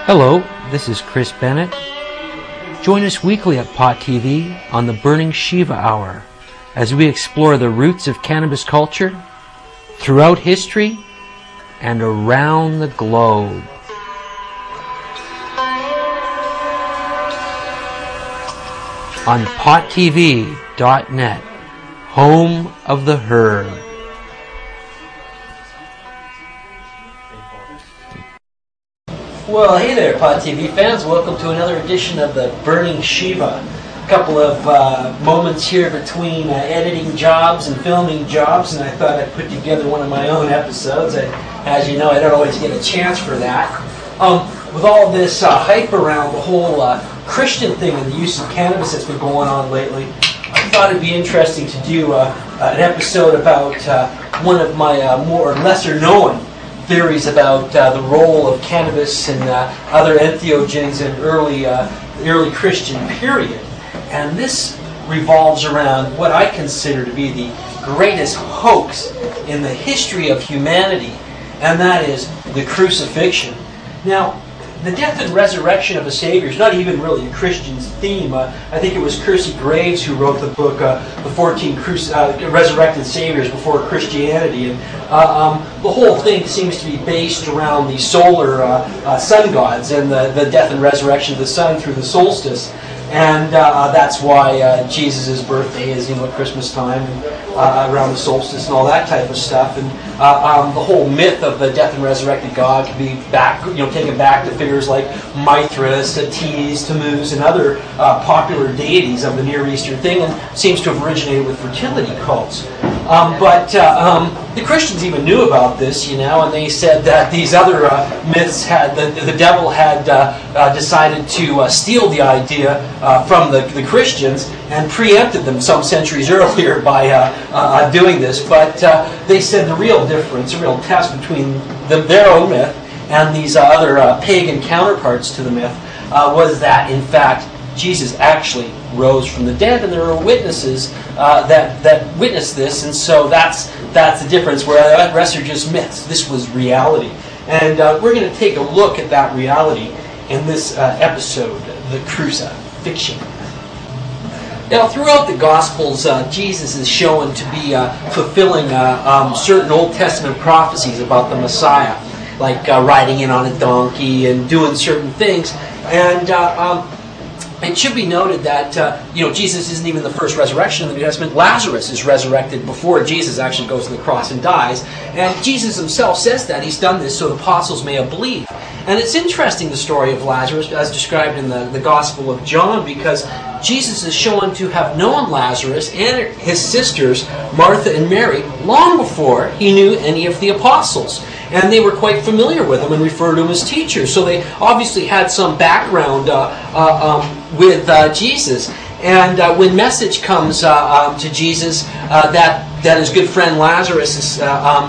Hello, this is Chris Bennett. Join us weekly at Pot TV on the Burning Shiva Hour as we explore the roots of cannabis culture throughout history and around the globe. On pottv.net, home of the herb. Well, hey there, Pot TV fans. Welcome to another edition of the Burning Shiva. A couple of moments here between editing jobs and filming jobs, and I thought I'd put together one of my own episodes. As you know, I don't always get a chance for that. With all this hype around the whole Christian thing and the use of cannabis that's been going on lately, I thought it'd be interesting to do an episode about one of my more or lesser known theories about the role of cannabis and other entheogens in early Christian period. And this revolves around what I consider to be the greatest hoax in the history of humanity, and that is the Cruci-Fiction. Now, the death and resurrection of a Savior is not even really a Christian's theme. I think it was Percy Graves who wrote the book, The 14 Resurrected Saviors Before Christianity. And the whole thing seems to be based around the solar sun gods and the death and resurrection of the sun through the solstice. And that's why Jesus' birthday is, at Christmas time, and around the solstice and all that type of stuff. And the whole myth of the death and resurrected God can be taken back to figures like Mithras, Ates, Tammuz, and other popular deities of the Near Eastern thing, and seems to have originated with fertility cults. But the Christians even knew about this, and they said that these other myths had, the devil had decided to steal the idea from the Christians and preempted them some centuries earlier by doing this. But they said the real difference, the real test between their own myth and these other pagan counterparts to the myth was that, in fact, Jesus actually rose from the dead, and there were witnesses that witnessed this, and so that's the difference, where the rest are just myths. This was reality. And we're going to take a look at that reality in this episode, the Cruci-Fiction. Now, throughout the Gospels, Jesus is shown to be fulfilling certain Old Testament prophecies about the Messiah, like riding in on a donkey and doing certain things. And it should be noted that Jesus isn't even the first resurrection in the New Testament. Lazarus is resurrected before Jesus actually goes to the cross and dies. And Jesus himself says that he's done this so the apostles may have believed. And it's interesting, the story of Lazarus, as described in the Gospel of John, because Jesus is shown to have known Lazarus and his sisters, Martha and Mary, long before he knew any of the apostles. And they were quite familiar with him and referred to him as teachers. So they obviously had some background with Jesus. And when message comes to Jesus that his good friend Lazarus is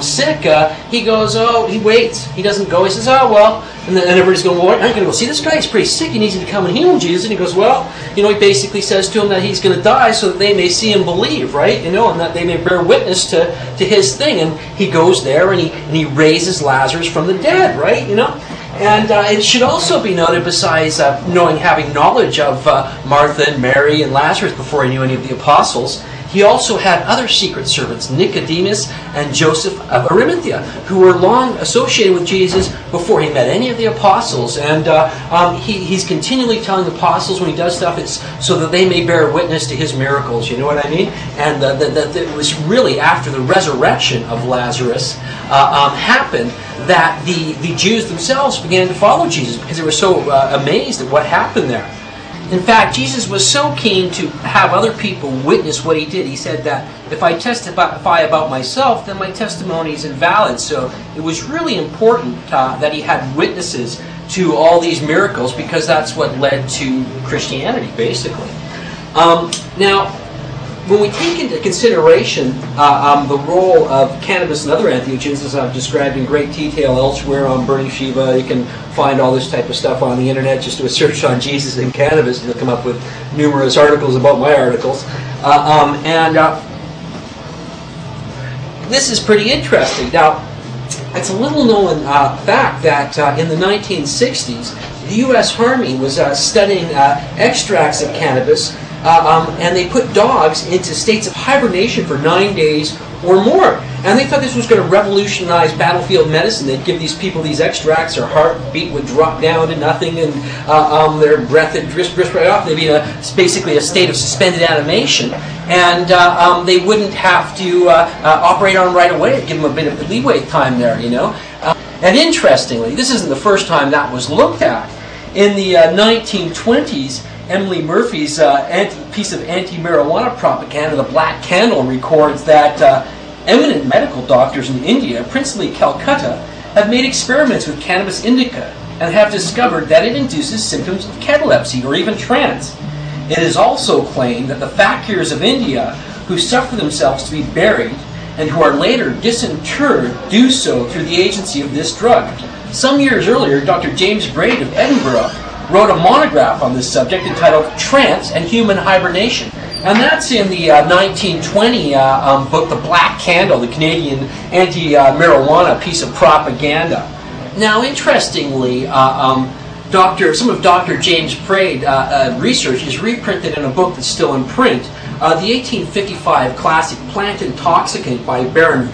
sick, he waits. He doesn't go. He says, oh, well. And then everybody's going, well, aren't you going to go see this guy? He's pretty sick. He needs you to come and heal him, Jesus. And he goes, well, he basically says to him that he's going to die so that they may see and believe, right? And that they may bear witness to his thing. And he goes there and he raises Lazarus from the dead, right? And it should also be noted, besides having knowledge of Martha and Mary and Lazarus before he knew any of the apostles, he also had other secret servants, Nicodemus and Joseph of Arimathea, who were long associated with Jesus before he met any of the apostles. And he's continually telling the apostles when he does stuff, it's so that they may bear witness to his miracles, you know what I mean? And that it was really after the resurrection of Lazarus happened that the Jews themselves began to follow Jesus, because they were so amazed at what happened there. In fact, Jesus was so keen to have other people witness what he did. He said that if I testify about myself, then my testimony is invalid. So it was really important that he had witnesses to all these miracles, because that's what led to Christianity, basically. Now, when we take into consideration the role of cannabis and other entheogens, as I've described in great detail elsewhere on Burning Shiva, you can find all this type of stuff on the internet. Just do a search on Jesus and cannabis, and you'll come up with numerous articles about my articles. This is pretty interesting. Now, it's a little known fact that in the 1960s, the U.S. Army was studying extracts of cannabis, and they put dogs into states of hibernation for 9 days or more. And they thought this was going to revolutionize battlefield medicine. They'd give these people these extracts, their heartbeat would drop down to nothing, and their breath would drift right off. They'd be in basically a state of suspended animation, and they wouldn't have to operate on them right away. It'd give them a bit of leeway time there, you know. And interestingly, this isn't the first time that was looked at. In the 1920s, Emily Murphy's piece of anti-marijuana propaganda, The Black Candle, records that eminent medical doctors in India, principally Calcutta, have made experiments with cannabis indica and have discovered that it induces symptoms of catalepsy or even trance. It is also claimed that the fakirs of India, who suffer themselves to be buried and who are later disinterred, do so through the agency of this drug. Some years earlier, Dr. James Braid of Edinburgh wrote a monograph on this subject entitled Trance and Human Hibernation. And that's in the 1920 book, The Black Candle, the Canadian anti-marijuana piece of propaganda. Now, interestingly, some of Dr. James Braid's research is reprinted in a book that's still in print. The 1855 classic Plant Intoxicant by Baron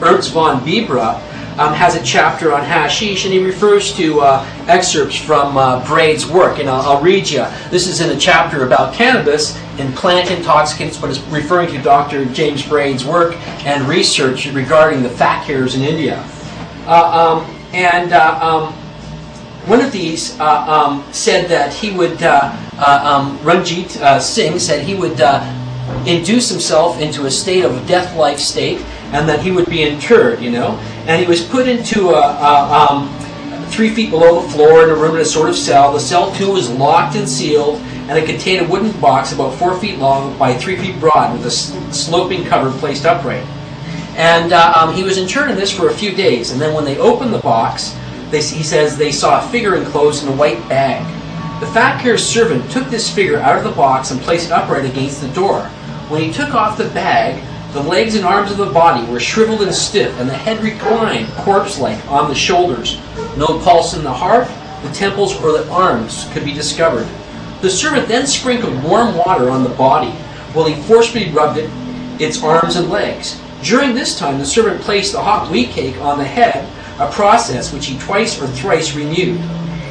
Ernst von Bibra has a chapter on hashish, and he refers to excerpts from Braid's work, and I'll read you. This is in a chapter about cannabis and plant intoxicants, but it's referring to Dr. James Braid's work and research regarding the fakirs in India. One of these said that he would, Ranjit Singh said he would induce himself into a state of death-like state, and that he would be interred, you know. And he was put into 3 feet below the floor in a room in a sort of cell. The cell, too, was locked and sealed, and it contained a wooden box about 4 feet long by 3 feet broad with a sloping cover placed upright. And he was interred in this for a few days, and then when they opened the box, he says they saw a figure enclosed in a white bag. The fakir's servant took this figure out of the box and placed it upright against the door. When he took off the bag, the legs and arms of the body were shriveled and stiff, and the head reclined, corpse-like, on the shoulders. No pulse in the heart, the temples, or the arms could be discovered. The servant then sprinkled warm water on the body, while he forcefully rubbed its arms and legs. During this time, the servant placed a hot wheat cake on the head, a process which he twice or thrice renewed.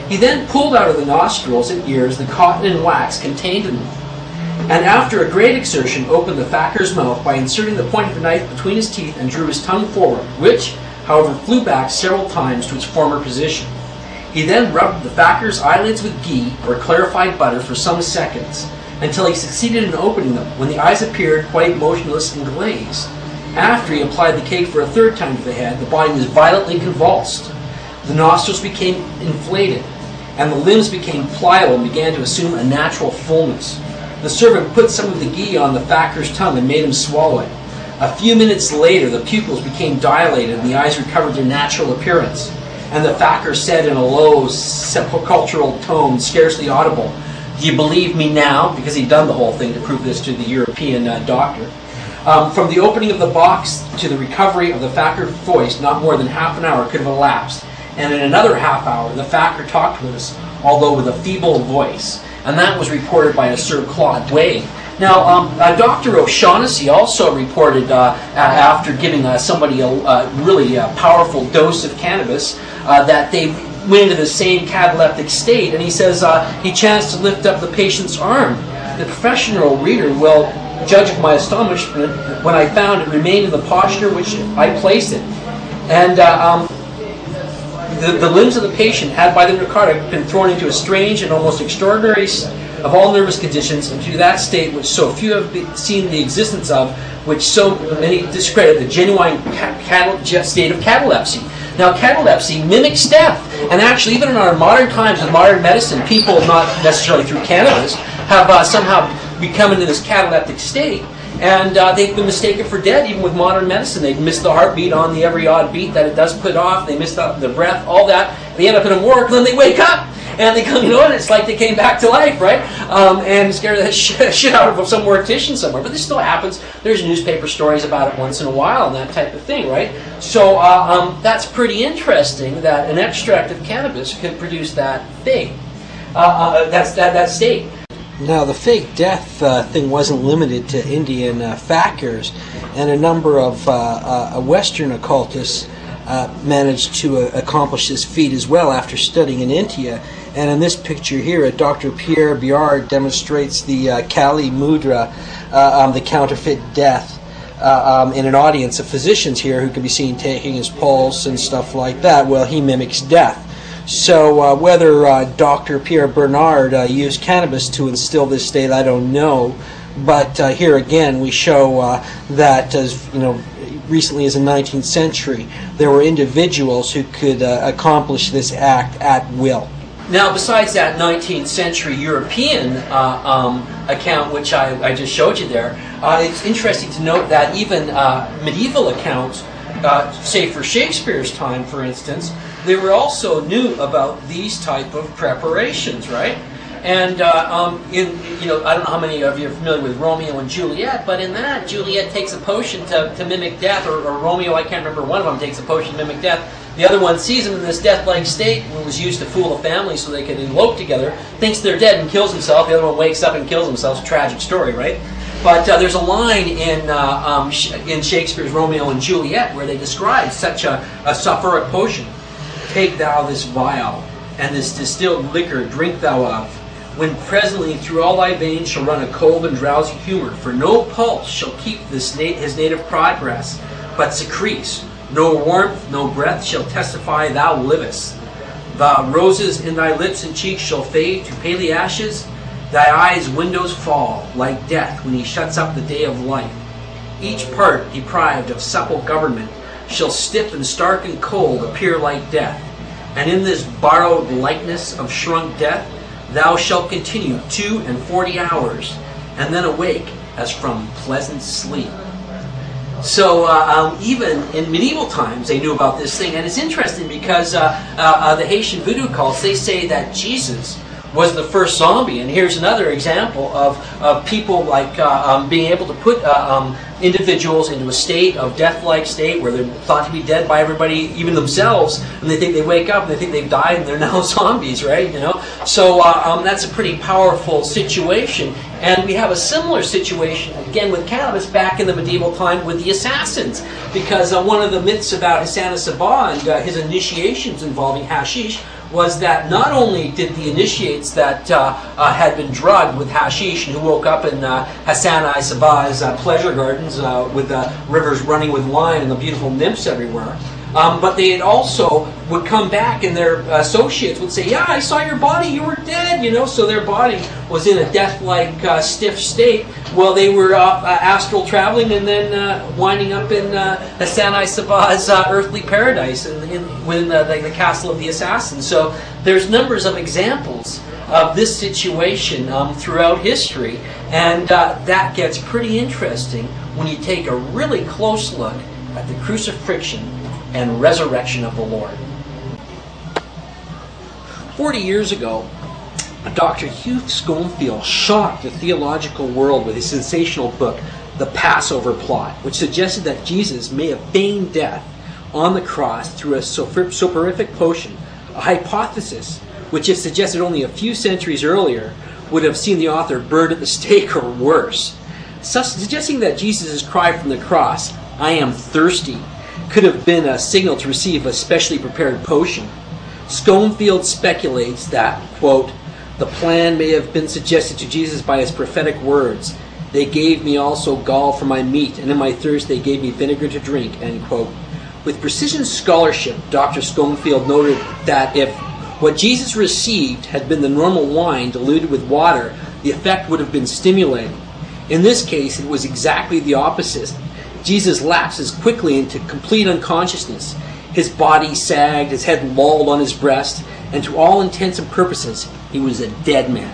He then pulled out of the nostrils and ears the cotton and wax contained in them, and after a great exertion opened the fakir's mouth by inserting the point of a knife between his teeth and drew his tongue forward, which, however, flew back several times to its former position. He then rubbed the fakir's eyelids with ghee or clarified butter for some seconds, until he succeeded in opening them, when the eyes appeared quite motionless and glazed. After he applied the cake for a 3rd time to the head, the body was violently convulsed. The nostrils became inflated, and the limbs became pliable and began to assume a natural fullness. The servant put some of the ghee on the fakir's tongue and made him swallow it. A few minutes later, the pupils became dilated and the eyes recovered their natural appearance. And the fakir said in a low, sepulchral tone, scarcely audible, "Do you believe me now?" Because he'd done the whole thing to prove this to the European doctor. From the opening of the box to the recovery of the fakir's voice, not more than half an hour could have elapsed. And in another half hour, the fakir talked with us, although with a feeble voice. And that was reported by a Sir Claude Wade. Now, Dr. O'Shaughnessy also reported, after giving somebody a really powerful dose of cannabis, that they went into the same cataleptic state, and he says he chanced to lift up the patient's arm. The professional reader will judge of my astonishment when I found it remained in the posture which I placed it. And the limbs of the patient had by the narcotic been thrown into a strange and almost extraordinary of all nervous conditions, into that state which so few have seen the existence of, which so many discredit, the genuine state of catalepsy. Now, catalepsy mimics death, and actually even in our modern times with modern medicine, people, not necessarily through cannabis, have somehow become into this cataleptic state. And they've been mistaken for dead, even with modern medicine. They've missed the heartbeat on the every odd beat that it does put off. They missed the breath, all that. They end up in a morgue, and then they wake up. And they come, and it's like they came back to life, right? And scare the shit out of some mortician somewhere. But this still happens. There's newspaper stories about it once in a while and that type of thing, right? So that's pretty interesting that an extract of cannabis could produce that thing, that state. Now, the fake death thing wasn't limited to Indian fakirs, and a number of Western occultists managed to accomplish this feat as well after studying in India. And in this picture here, Dr. Pierre Biard demonstrates the Kali Mudra, the counterfeit death, in an audience of physicians here who can be seen taking his pulse and stuff like that. Well, he mimics death. So whether Dr. Pierre Bernard used cannabis to instill this state, I don't know. But here again, we show that, as recently as the 19th century, there were individuals who could accomplish this act at will. Now, besides that 19th century European account, which I just showed you there, it's interesting to note that even medieval accounts, say for Shakespeare's time, for instance, they were also knew about these type of preparations, right? And I don't know how many of you are familiar with Romeo and Juliet, but in that, Juliet takes a potion to mimic death, or Romeo, I can't remember, one of them takes a potion to mimic death. The other one sees him in this death-like state, and was used to fool a family so they could elope together, thinks they're dead and kills himself. The other one wakes up and kills himself. It's a tragic story, right? But there's a line in Shakespeare's Romeo and Juliet where they describe such a soporific potion. Take thou this vial, and this distilled liquor drink thou of, when presently through all thy veins shall run a cold and drowsy humour, for no pulse shall keep his native progress, but secretes. No warmth, no breath shall testify thou livest. The roses in thy lips and cheeks shall fade to paly ashes. Thy eyes' windows fall, like death when he shuts up the day of life. Each part deprived of supple government shall stiff and stark and cold appear like death. And in this borrowed likeness of shrunk death, thou shalt continue 42 hours, and then awake as from pleasant sleep. So even in medieval times, they knew about this thing, and it's interesting because the Haitian voodoo cults, they say that Jesus was the first zombie, and here's another example of people like being able to put individuals into a state of death-like state where they're thought to be dead by everybody, even themselves, and they think they wake up and they think they've died and they're now zombies, right? So that's a pretty powerful situation. And we have a similar situation again with cannabis back in the medieval time with the assassins, because one of the myths about Hassan Sabah and his initiations involving hashish was that not only did the initiates that had been drugged with hashish and who woke up in Hassan Sabah's pleasure gardens with rivers running with wine and the beautiful nymphs everywhere, but they had also would come back and their associates would say, yeah, I saw your body, you were dead, so their body was in a death-like stiff state. Well, they were astral traveling and then winding up in Hassan Sabah's earthly paradise within the castle of the assassins. So there's numbers of examples of this situation throughout history, and that gets pretty interesting when you take a really close look at the crucifixion and resurrection of the Lord. 40 years ago, Dr. Hugh Schoenfield shocked the theological world with his sensational book, The Passover Plot, which suggested that Jesus may have feigned death on the cross through a soporific potion, a hypothesis which, if suggested only a few centuries earlier, would have seen the author burned at the stake or worse. Suggesting that Jesus' cry from the cross, "I am thirsty," could have been a signal to receive a specially prepared potion. Schoenfield speculates that, quote, the plan may have been suggested to Jesus by his prophetic words. They gave me also gall for my meat, and in my thirst they gave me vinegar to drink, end quote. With precision scholarship, Dr. Schoenfield noted that if what Jesus received had been the normal wine diluted with water, the effect would have been stimulating. In this case, it was exactly the opposite. Jesus lapses quickly into complete unconsciousness. His body sagged, his head lolled on his breast, and to all intents and purposes, he was a dead man.